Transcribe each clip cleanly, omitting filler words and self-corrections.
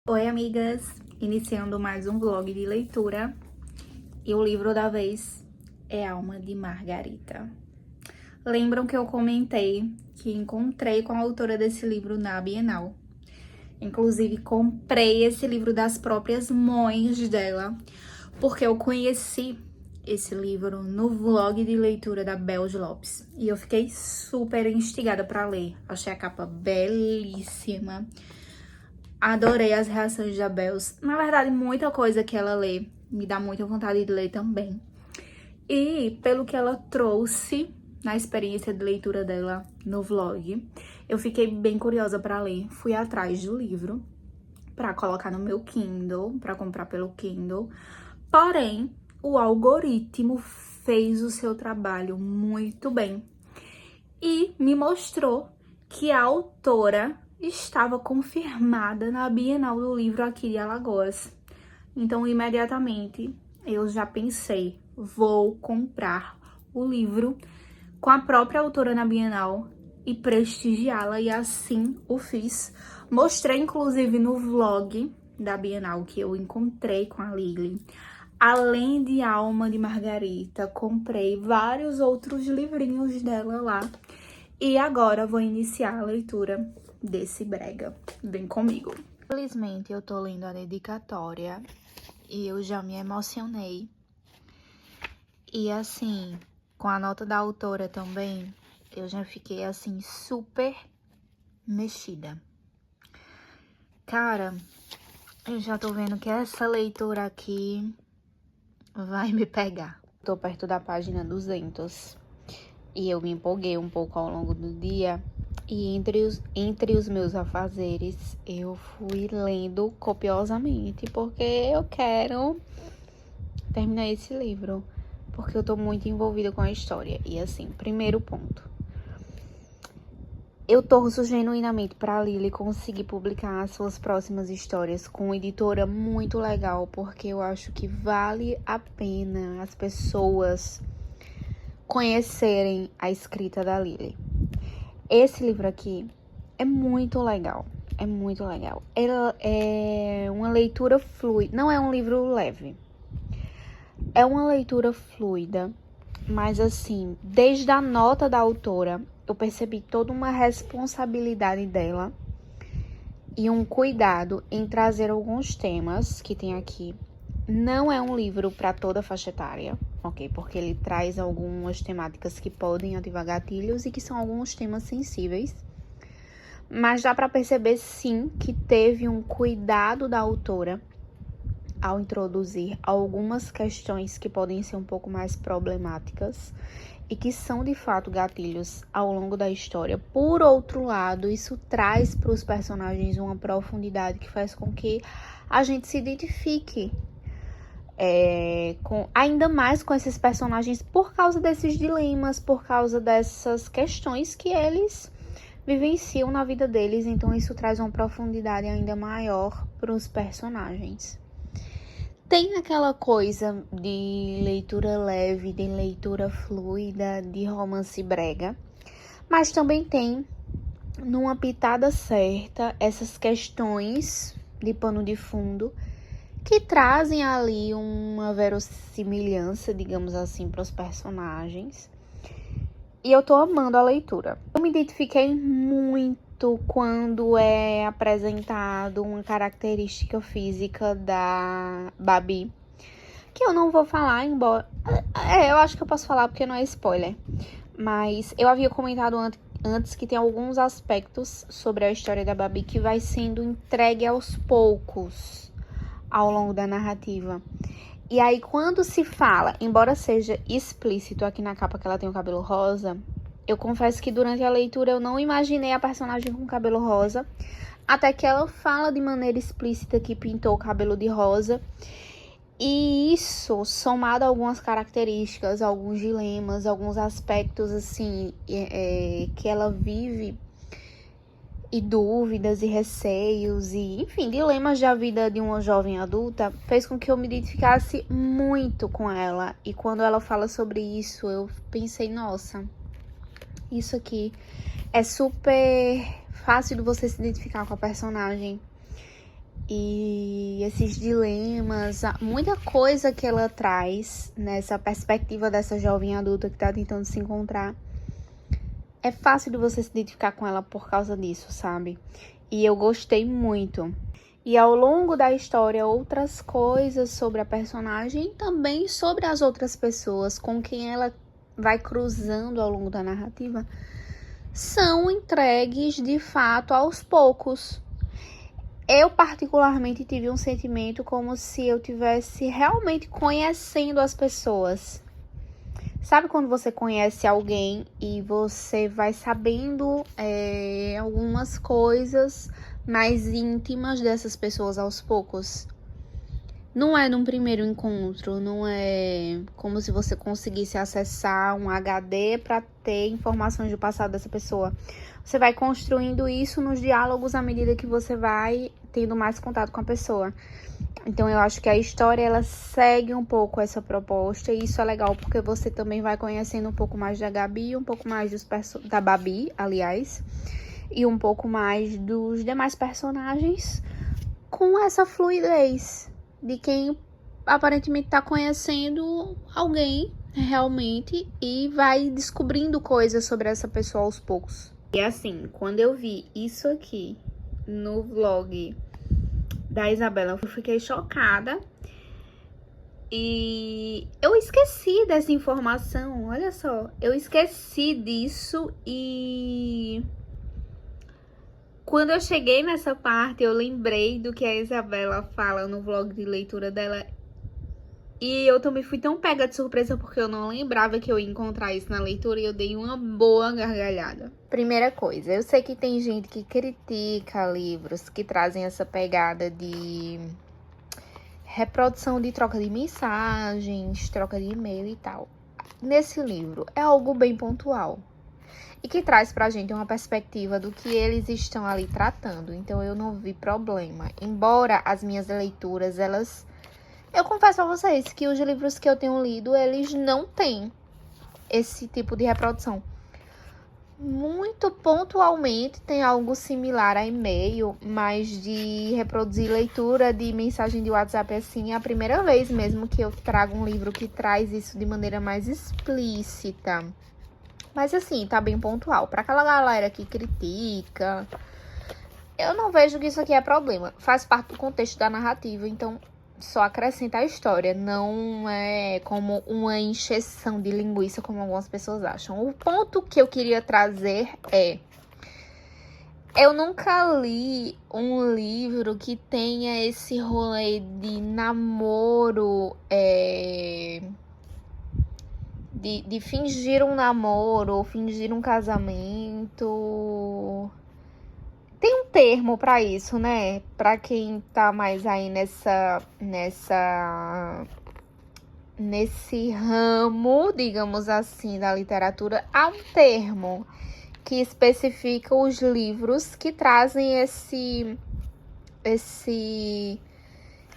Oi, amigas! Iniciando mais um vlog de leitura. E o livro da vez é Alma de Margarita. Lembram que eu comentei que encontrei com a autora desse livro na Bienal. Inclusive, comprei esse livro das próprias mães dela, porque eu conheci esse livro no vlog de leitura da Bel Lopes. E eu fiquei super instigada para ler. Achei a capa belíssima. Adorei as reações da Bels. Na verdade, muita coisa que ela lê me dá muita vontade de ler também. E pelo que ela trouxe na experiência de leitura dela no vlog, eu fiquei bem curiosa para ler. Fui atrás do livro para colocar no meu Kindle, para comprar pelo Kindle. Porém, o algoritmo fez o seu trabalho muito bem e me mostrou que a autora estava confirmada na Bienal do Livro aqui de Alagoas. Então, imediatamente, eu já pensei, vou comprar o livro com a própria autora na Bienal e prestigiá-la, e assim o fiz. Mostrei, inclusive, no vlog da Bienal que eu encontrei com a Lili. Além de Alma de Margarita, comprei vários outros livrinhos dela lá. E agora vou iniciar a leitura desse brega. Vem comigo. Infelizmente, eu tô lendo a dedicatória e eu já me emocionei. E assim, com a nota da autora também, eu já fiquei assim super mexida. Cara, eu já tô vendo que essa leitura aqui vai me pegar. Tô perto da página 200 e eu me empolguei um pouco ao longo do dia. E entre os meus afazeres, eu fui lendo copiosamente, porque eu quero terminar esse livro, porque eu tô muito envolvida com a história. E assim, primeiro ponto, eu torço genuinamente pra Lili conseguir publicar as suas próximas histórias com uma editora muito legal, porque eu acho que vale a pena as pessoas conhecerem a escrita da Lili. Esse livro aqui é muito legal, é muito legal. Ela é uma leitura fluida, não é um livro leve. É uma leitura fluida, mas assim, desde a nota da autora, eu percebi toda uma responsabilidade dela e um cuidado em trazer alguns temas que tem aqui. Não é um livro para toda faixa etária, ok? Porque ele traz algumas temáticas que podem ativar gatilhos e que são alguns temas sensíveis. Mas dá para perceber, sim, que teve um cuidado da autora ao introduzir algumas questões que podem ser um pouco mais problemáticas e que são, de fato, gatilhos ao longo da história. Por outro lado, isso traz para os personagens uma profundidade que faz com que a gente se identifique ainda mais com esses personagens por causa desses dilemas, por causa dessas questões que eles vivenciam na vida deles. Então isso traz uma profundidade ainda maior para os personagens. Tem aquela coisa de leitura leve, de leitura fluida, de romance brega, mas também tem, numa pitada certa, essas questões de pano de fundo que trazem ali uma verossimilhança, digamos assim, para os personagens. E eu tô amando a leitura. Eu me identifiquei muito quando é apresentado uma característica física da Babi, que eu não vou falar, embora... eu acho que eu posso falar porque não é spoiler. Mas eu havia comentado antes que tem alguns aspectos sobre a história da Babi que vai sendo entregue aos poucos ao longo da narrativa. E aí, quando se fala, embora seja explícito aqui na capa que ela tem o cabelo rosa, eu confesso que durante a leitura eu não imaginei a personagem com cabelo rosa, até que ela fala de maneira explícita que pintou o cabelo de rosa. E isso, somado a algumas características, alguns dilemas, alguns aspectos assim que ela vive, e dúvidas e receios e, enfim, dilemas da vida de uma jovem adulta, fez com que eu me identificasse muito com ela. E quando ela fala sobre isso, eu pensei, nossa, Isso aqui é super fácil de você se identificar com a personagem. E esses dilemas, muita coisa que ela traz nessa perspectiva dessa jovem adulta que tá tentando se encontrar. É fácil de você se identificar com ela por causa disso, sabe? E eu gostei muito. E ao longo da história, outras coisas sobre a personagem e também sobre as outras pessoas com quem ela vai cruzando ao longo da narrativa são entregues de fato aos poucos. Eu particularmente tive um sentimento como se eu tivesse realmente conhecendo as pessoas. Sabe quando você conhece alguém e você vai sabendo algumas coisas mais íntimas dessas pessoas aos poucos? Não é num primeiro encontro, não é como se você conseguisse acessar um HD para ter informações do passado dessa pessoa. Você vai construindo isso nos diálogos à medida que você vai tendo mais contato com a pessoa. Então eu acho que a história ela segue um pouco essa proposta e isso é legal porque você também vai conhecendo um pouco mais da Gabi, um pouco mais da Babi, aliás, e um pouco mais dos demais personagens com essa fluidez de quem aparentemente tá conhecendo alguém realmente e vai descobrindo coisas sobre essa pessoa aos poucos. E assim, quando eu vi isso aqui no vlog da Isabela, eu fiquei chocada. E eu esqueci dessa informação, olha só. Eu esqueci disso e quando eu cheguei nessa parte, eu lembrei do que a Isabela fala no vlog de leitura dela. E eu também fui tão pega de surpresa porque eu não lembrava que eu ia encontrar isso na leitura e eu dei uma boa gargalhada. Primeira coisa, eu sei que tem gente que critica livros que trazem essa pegada de reprodução de troca de mensagens, troca de e-mail e tal. Nesse livro é algo bem pontual e que traz pra gente uma perspectiva do que eles estão ali tratando. Então eu não vi problema. Embora as minhas leituras, eu confesso a vocês que os livros que eu tenho lido, eles não têm esse tipo de reprodução. Muito pontualmente tem algo similar a e-mail, mas de reproduzir leitura de mensagem de WhatsApp assim, é a primeira vez mesmo que eu trago um livro que traz isso de maneira mais explícita. Mas assim, tá bem pontual. Pra aquela galera que critica, eu não vejo que isso aqui é problema. Faz parte do contexto da narrativa, então só acrescenta a história. Não é como uma encheção de linguiça, como algumas pessoas acham. O ponto que eu queria trazer é... eu nunca li um livro que tenha esse rolê de namoro, de fingir um namoro ou fingir um casamento. Tem um termo pra isso, né? Pra quem tá mais aí nesse ramo, digamos assim, da literatura, há um termo que especifica os livros que trazem esse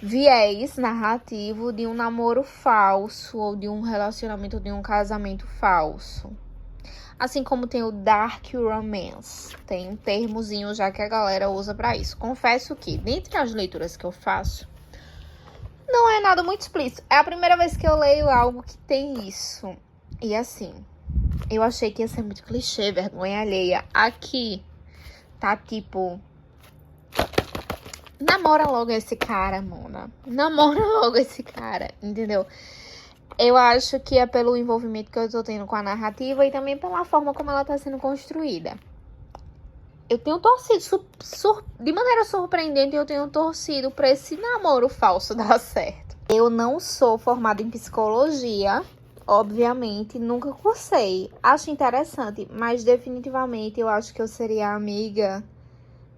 viés narrativo de um namoro falso ou de um relacionamento ou de um casamento falso. Assim como tem o dark romance, tem um termozinho já que a galera usa pra isso. Confesso que, dentre as leituras que eu faço, não é nada muito explícito. É a primeira vez que eu leio algo que tem isso. E assim, eu achei que ia ser muito clichê, vergonha alheia. Aqui tá tipo... namora logo esse cara, Mona. Namora logo esse cara, entendeu? Eu acho que é pelo envolvimento que eu tô tendo com a narrativa e também pela forma como ela tá sendo construída. Eu tenho torcido, de maneira surpreendente, eu tenho torcido pra esse namoro falso dar certo. Eu não sou formada em psicologia, obviamente, nunca cursei. Acho interessante, mas definitivamente eu acho que eu seria a amiga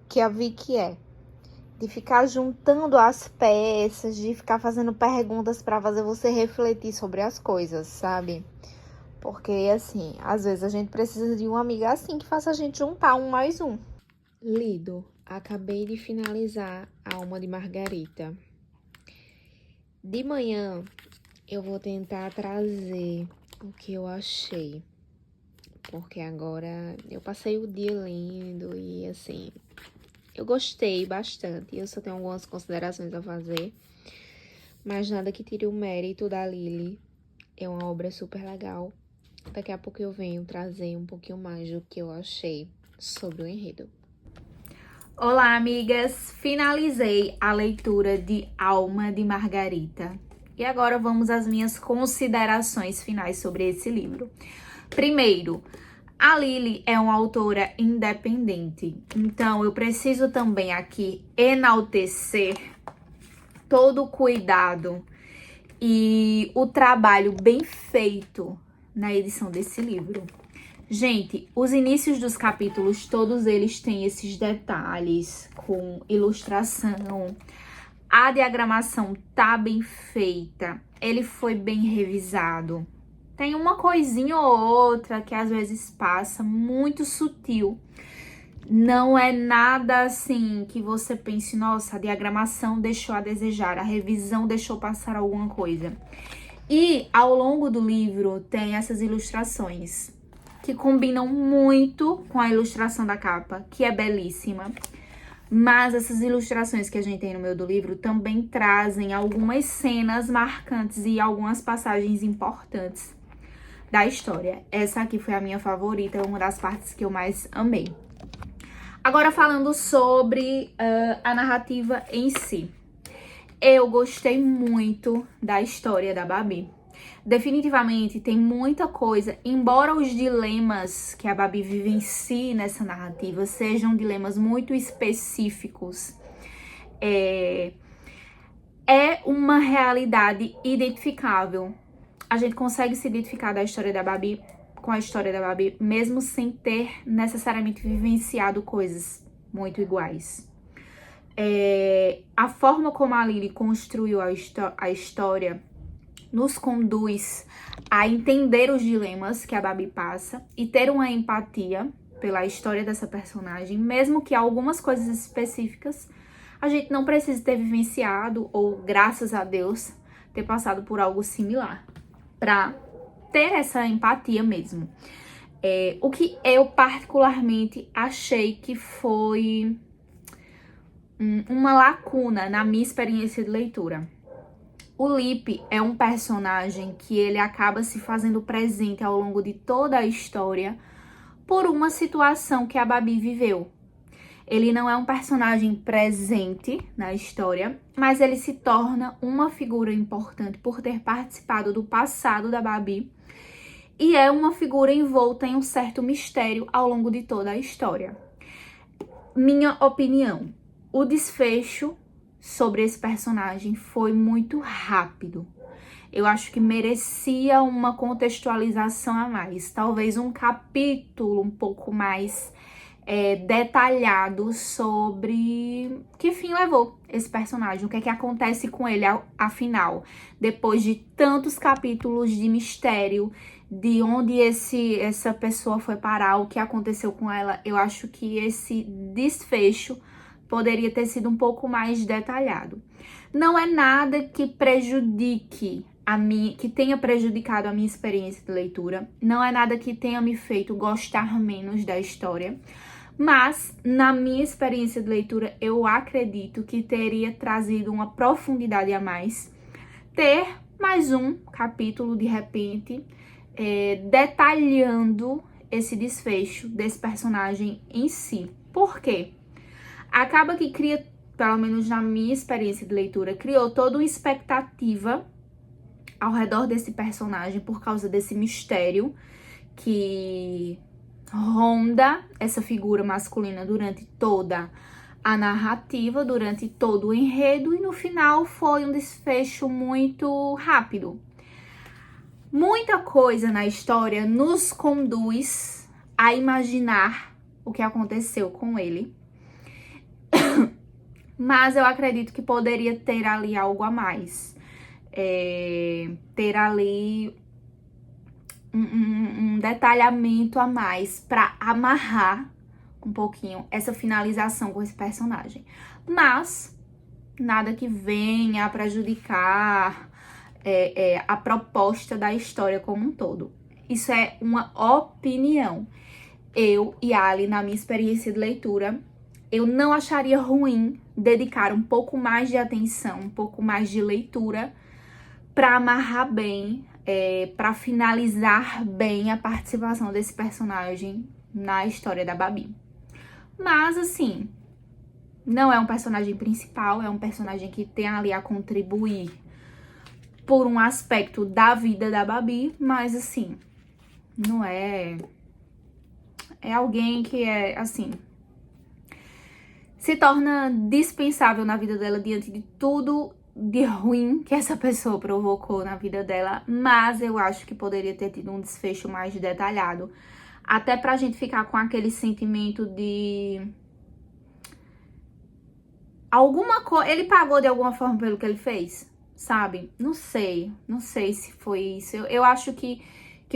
que a Vicky é. De ficar juntando as peças, de ficar fazendo perguntas pra fazer você refletir sobre as coisas, sabe? Porque, assim, às vezes a gente precisa de uma amiga assim que faça a gente juntar um mais um. Lido. Acabei de finalizar Alma de Margarita. De manhã, eu vou tentar trazer o que eu achei porque agora eu passei o dia lendo e, assim, eu gostei bastante. Eu só tenho algumas considerações a fazer, mas nada que tire o mérito da Lily. É uma obra super legal. Daqui a pouco eu venho trazer um pouquinho mais do que eu achei sobre o enredo. Olá, amigas! Finalizei a leitura de Alma de Margarita. E agora vamos às minhas considerações finais sobre esse livro. Primeiro, a Lily é uma autora independente. Então, eu preciso também aqui enaltecer todo o cuidado e o trabalho bem feito na edição desse livro. Gente, os inícios dos capítulos, todos eles têm esses detalhes com ilustração. A diagramação tá bem feita, ele foi bem revisado. Tem uma coisinha ou outra que às vezes passa, muito sutil. Não é nada assim que você pense, nossa, a diagramação deixou a desejar, a revisão deixou passar alguma coisa. E ao longo do livro tem essas ilustrações que combinam muito com a ilustração da capa, que é belíssima. Mas essas ilustrações que a gente tem no meio do livro também trazem algumas cenas marcantes e algumas passagens importantes da história. Essa aqui foi a minha favorita, uma das partes que eu mais amei. Agora falando sobre a narrativa em si. Eu gostei muito da história da Babi. Definitivamente tem muita coisa, embora os dilemas que a Babi vivencie nessa narrativa sejam dilemas muito específicos, é uma realidade identificável. A gente consegue se identificar da história da Babi com a história da Babi, mesmo sem ter necessariamente vivenciado coisas muito iguais. A forma como a Lily construiu a história nos conduz a entender os dilemas que a Babi passa e ter uma empatia pela história dessa personagem, mesmo que algumas coisas específicas a gente não precise ter vivenciado ou, graças a Deus, ter passado por algo similar, para ter essa empatia mesmo. O que eu particularmente achei que foi uma lacuna na minha experiência de leitura. O Lip é um personagem que ele acaba se fazendo presente ao longo de toda a história por uma situação que a Babi viveu. Ele não é um personagem presente na história, mas ele se torna uma figura importante por ter participado do passado da Babi e é uma figura envolta em um certo mistério ao longo de toda a história. Minha opinião, o desfecho sobre esse personagem foi muito rápido. Eu acho que merecia uma contextualização a mais, talvez um capítulo um pouco mais detalhado sobre que fim levou esse personagem, o que é que acontece com ele afinal, depois de tantos capítulos de mistério, de onde essa pessoa foi parar, o que aconteceu com ela. Eu acho que esse desfecho poderia ter sido um pouco mais detalhado. Não é nada que prejudique que tenha prejudicado a minha experiência de leitura, não é nada que tenha me feito gostar menos da história, mas na minha experiência de leitura eu acredito que teria trazido uma profundidade a mais, ter mais um capítulo de repente detalhando esse desfecho desse personagem em si. Por quê? Acaba que cria, pelo menos na minha experiência de leitura, criou toda uma expectativa ao redor desse personagem por causa desse mistério que ronda essa figura masculina durante toda a narrativa, durante todo o enredo, e no final foi um desfecho muito rápido. Muita coisa na história nos conduz a imaginar o que aconteceu com ele, mas eu acredito que poderia ter ali algo a mais, ter ali um detalhamento a mais para amarrar um pouquinho essa finalização com esse personagem. Mas nada que venha a prejudicar a proposta da história como um todo. Isso é uma opinião. Eu e Ali, na minha experiência de leitura, eu não acharia ruim dedicar um pouco mais de atenção, um pouco mais de leitura para amarrar bem, para finalizar bem a participação desse personagem na história da Babi. Mas, assim, não é um personagem principal, é um personagem que tem ali a contribuir por um aspecto da vida da Babi, mas, assim, não é... É alguém que é, assim... se torna dispensável na vida dela diante de tudo de ruim que essa pessoa provocou na vida dela, mas eu acho que poderia ter tido um desfecho mais detalhado, até pra gente ficar com aquele sentimento de alguma coisa, ele pagou de alguma forma pelo que ele fez, sabe? Não sei se foi isso. Eu acho que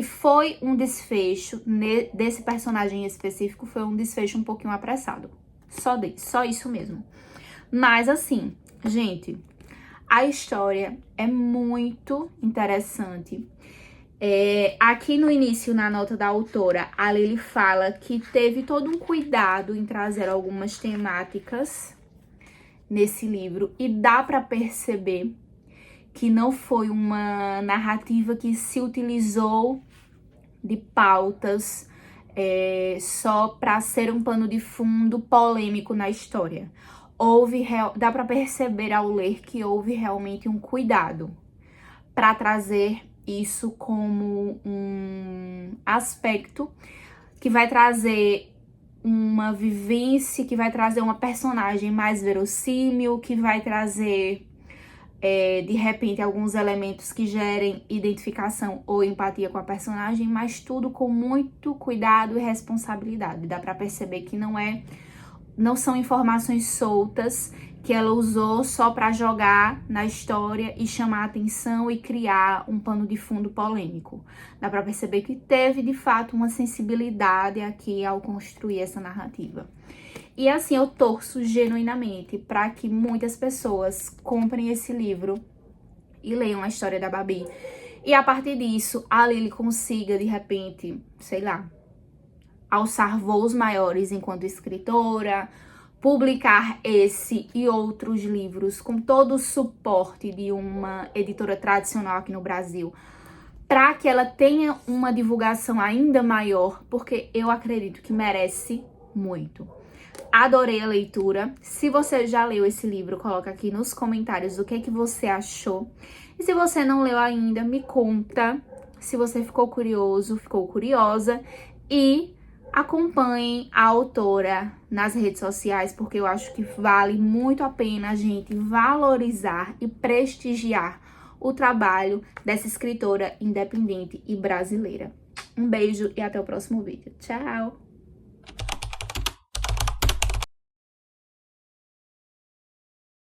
foi um desfecho desse personagem específico, foi um desfecho um pouquinho apressado. Só isso mesmo. Mas assim, gente, a história é muito interessante. Aqui no início, na nota da autora, a Lily fala que teve todo um cuidado em trazer algumas temáticas nesse livro. E dá pra perceber que não foi uma narrativa que se utilizou de pautas só para ser um pano de fundo polêmico na história. Dá para perceber ao ler que houve realmente um cuidado para trazer isso como um aspecto que vai trazer uma vivência, que vai trazer uma personagem mais verossímil, que vai trazer de repente alguns elementos que gerem identificação ou empatia com a personagem, mas tudo com muito cuidado e responsabilidade. Dá pra perceber que não são informações soltas que ela usou só pra jogar na história e chamar a atenção e criar um pano de fundo polêmico. Dá pra perceber que teve de fato uma sensibilidade aqui ao construir essa narrativa. E assim, eu torço genuinamente para que muitas pessoas comprem esse livro e leiam a história da Babi. E a partir disso, a Lily consiga, de repente, sei lá, alçar voos maiores enquanto escritora, publicar esse e outros livros com todo o suporte de uma editora tradicional aqui no Brasil, para que ela tenha uma divulgação ainda maior, porque eu acredito que merece muito. Adorei a leitura. Se você já leu esse livro, coloca aqui nos comentários o que você achou. E se você não leu ainda, me conta se você ficou curioso, ficou curiosa. E acompanhem a autora nas redes sociais, porque eu acho que vale muito a pena a gente valorizar e prestigiar o trabalho dessa escritora independente e brasileira. Um beijo e até o próximo vídeo. Tchau!